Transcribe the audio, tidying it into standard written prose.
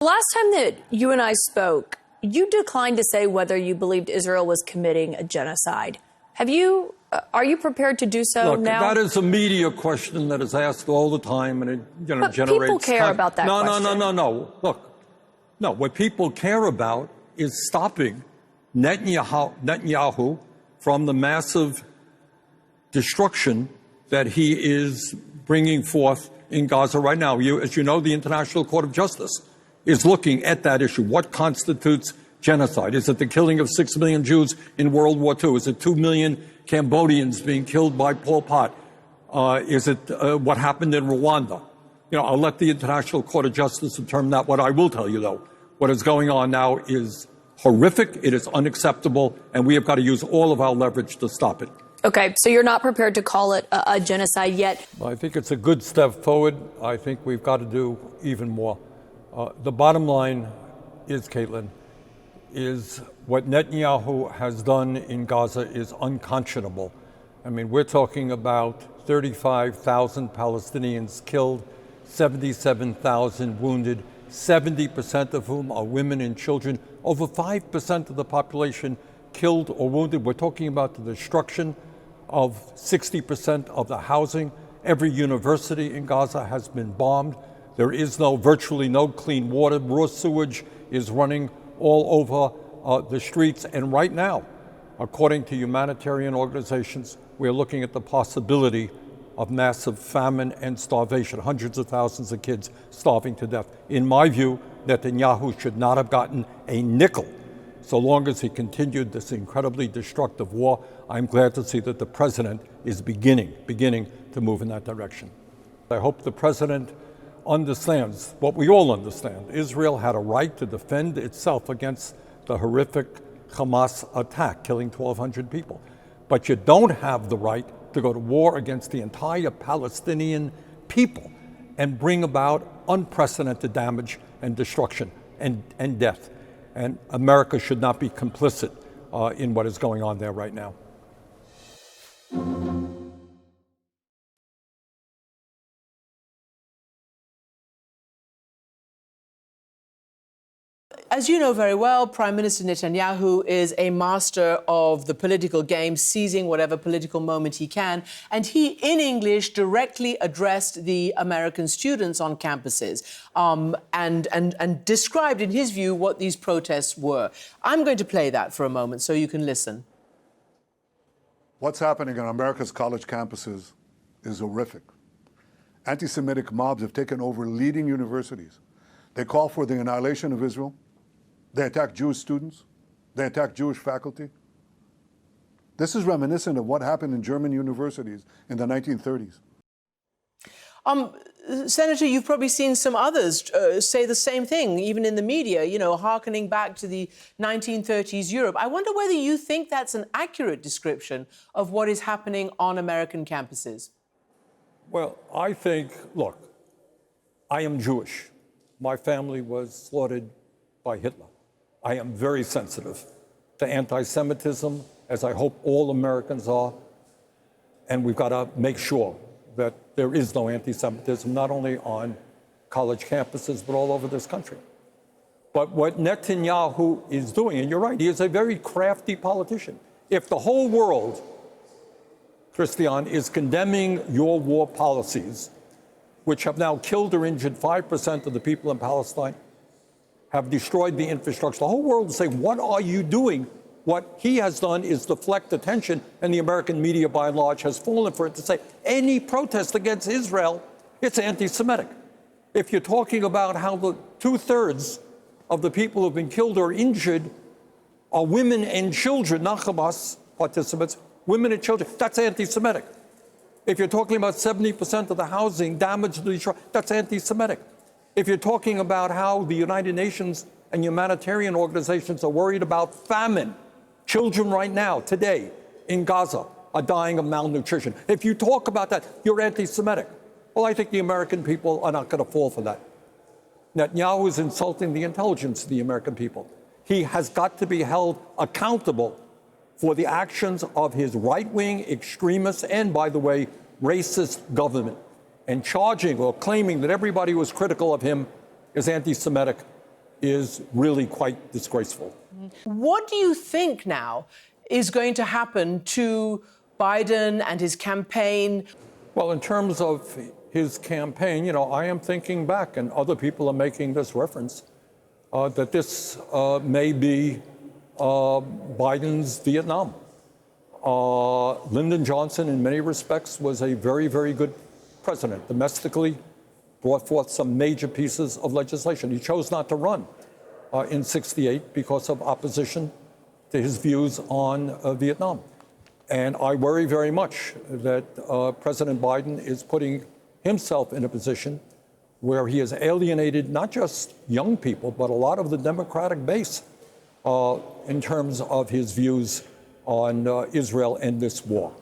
last time that you and I spoke, you declined to say whether you believed Israel was committing a genocide. Are you prepared to do so now? That is a media question that is asked all the time, and it but generates... people care about that question. No. Look, no, what people care about is stopping Netanyahu from the massive destruction that he is bringing forth in Gaza right now. As you know, the International Court of Justice is looking at that issue. What constitutes genocide? Is it the killing of 6 million Jews in World War II? Is it 2 million Cambodians being killed by Pol Pot? Is it what happened in Rwanda? I'll let the International Court of Justice determine that. What I will tell you, though, what is going on now is horrific, it is unacceptable, and we have got to use all of our leverage to stop it. Okay, so you're not prepared to call it a genocide yet? I think it's a good step forward. I think we've got to do even more. The bottom line is, Caitlin, is what Netanyahu has done in Gaza is unconscionable. I mean, we're talking about 35,000 Palestinians killed, 77,000 wounded, 70% of whom are women and children, over 5% of the population killed or wounded. We're talking about the destruction of 60% of the housing. Every university in Gaza has been bombed. There is virtually no clean water. Raw sewage is running all over the streets. And right now, according to humanitarian organizations, we're looking at the possibility of massive famine and starvation, hundreds of thousands of kids starving to death. In my view, Netanyahu should not have gotten a nickel so long as he continued this incredibly destructive war. I'm glad to see that the president is beginning to move in that direction. I hope the president understands what we all understand. Israel had a right to defend itself against the horrific Hamas attack, killing 1,200 people. But you don't have the right to go to war against the entire Palestinian people and bring about unprecedented damage and destruction and death. And America should not be complicit in what is going on there right now. As you know very well, Prime Minister Netanyahu is a master of the political game, seizing whatever political moment he can. And he, in English, directly addressed the American students on campuses and described, in his view, what these protests were. I'm going to play that for a moment so you can listen. What's happening on America's college campuses is horrific. Anti-Semitic mobs have taken over leading universities. They call for the annihilation of Israel. They attack Jewish students. They attack Jewish faculty. This is reminiscent of what happened in German universities in the 1930s. Senator, you've probably seen some others say the same thing, even in the media, hearkening back to the 1930s Europe. I wonder whether you think that's an accurate description of what is happening on American campuses. Well, I think, look, I am Jewish. My family was slaughtered by Hitler. I am very sensitive to anti-Semitism, as I hope all Americans are. And we've got to make sure that there is no anti-Semitism, not only on college campuses, but all over this country. But what Netanyahu is doing, and you're right, he is a very crafty politician. If the whole world, Christian, is condemning your war policies, which have now killed or injured 5% of the people in Palestine, have destroyed the infrastructure. The whole world will say, what are you doing? What he has done is deflect attention, and the American media, by and large, has fallen for it to say any protest against Israel, it's anti-Semitic. If you're talking about how the 2/3 of the people who have been killed or injured are women and children, not Hamas participants, women and children, that's anti-Semitic. If you're talking about 70% of the housing damaged, that's anti-Semitic. If you're talking about how the United Nations and humanitarian organizations are worried about famine, children right now, today, in Gaza, are dying of malnutrition. If you talk about that, you're anti-Semitic. Well, I think the American people are not going to fall for that. Netanyahu is insulting the intelligence of the American people. He has got to be held accountable for the actions of his right-wing extremists and, by the way, racist government. And charging or claiming that everybody who was critical of him is anti-Semitic is really quite disgraceful. What do you think now is going to happen to Biden and his campaign? Well, in terms of his campaign, you know, I am thinking back, and other people are making this reference, that this may be Biden's Vietnam. Lyndon Johnson, in many respects, was a very, very good president. Domestically, brought forth some major pieces of legislation. He chose not to run in '68 because of opposition to his views on Vietnam. And I worry very much that President Biden is putting himself in a position where he has alienated not just young people, but a lot of the Democratic base in terms of his views on Israel and this war.